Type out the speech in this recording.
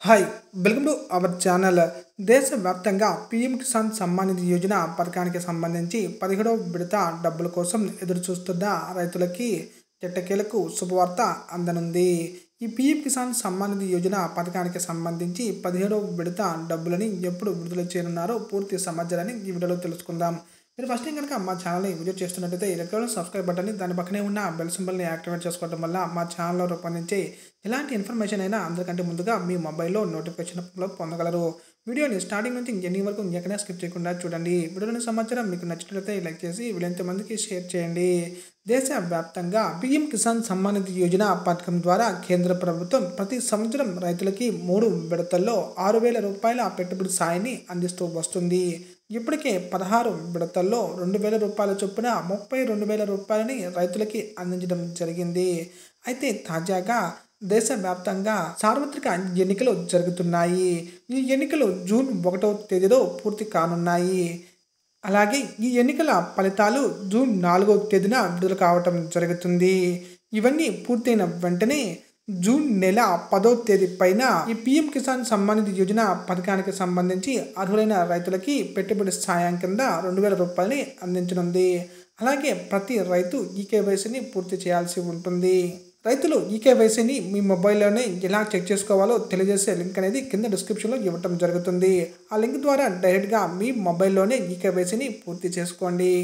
Hi welcome to our channel. దేశవ్యాప్తంగా PM Kisan Samman Nidhi Yojana పథకానికి సంబంధించి 17వ విడత డబ్బుల కోసం ఎదురు చూస్తున్న రైతులకి ఎట్టకేలకు శుభవార్త అందనుంది. ఈ పీఎం కిసాన్ సమ్మాన్ నిధి యోజన పథకానికి సంబంధించి 17వ విడత డబ్బులని ఎప్పుడు విడుదల చేయనున్నారో పూర్తి సమాచారాన్ని ఈ వీడియోలో తెలుసుకుందాం. మీరు ఫస్ట్ టైం కనుక మా ఛానల్ని విజిట్ చేస్తున్నట్టయితే ఇలా సబ్స్క్రైబ్ బటన్ని దాని పక్కనే ఉన్న బెల్ సింబల్ని యాక్టివేట్ చేసుకోవడం వల్ల మా ఛానల్లో రూపొందించే ఎలాంటి ఇన్ఫర్మేషన్ అయినా అందరికంటే ముందుగా మీ మొబైల్లో నోటిఫికేషన్లో పొందగలరు. వీడియోని స్టార్టింగ్ నుంచి ఎండింగ్ వరకు ఎక్కడా స్కిప్ చేయకుండా చూడండి. వీడియోలోని సమాచారం మీకు నచ్చినట్లయితే లైక్ చేసి వీలైనంత మందికి షేర్ చేయండి. దేశవ్యాప్తంగా పీఎం కిసాన్ సమ్మాన్ నిధి యోజన పథకం ద్వారా కేంద్ర ప్రభుత్వం ప్రతి సంవత్సరం రైతులకి 3 విడతల్లో 6,000 రూపాయల పెట్టుబడి సాయాన్ని అందిస్తూ వస్తుంది. ఇప్పటికే 16 విడతల్లో 2,000 రూపాయల చొప్పున 32,000 రూపాయలని రైతులకి అందించడం జరిగింది. అయితే తాజాగా దేశవ్యాప్తంగా సార్వత్రిక ఎన్నికలు జరుగుతున్నాయి. ఈ ఎన్నికలు జూన్ 1వ తేదీలో పూర్తి కానున్నాయి. అలాగే ఈ ఎన్నికల ఫలితాలు జూన్ 4వ తేదీన విడుదల కావటం జరుగుతుంది. ఇవన్నీ పూర్తయిన వెంటనే జూన్ నెల 10వ తేదీ పైన ఈ పీఎం కిసాన్ సమ్మాన్ నిధి యోజన పథకానికి సంబంధించి అర్హులైన రైతులకి పెట్టుబడి సాయం కింద 2,000 రూపాయలని అందించనుంది. అలాగే ప్రతి రైతు ఈ కేవైసీని పూర్తి చేయాల్సి ఉంటుంది. రైతులు ఈ కేవైసీని మీ మొబైల్లోనే ఎలా చెక్ చేసుకోవాలో తెలియజేసే లింక్ అనేది కింద డిస్క్రిప్షన్లో ఇవ్వటం జరుగుతుంది. ఆ లింక్ ద్వారా డైరెక్ట్గా మీ మొబైల్లోనే ఈ కేవైసీని పూర్తి చేసుకోండి.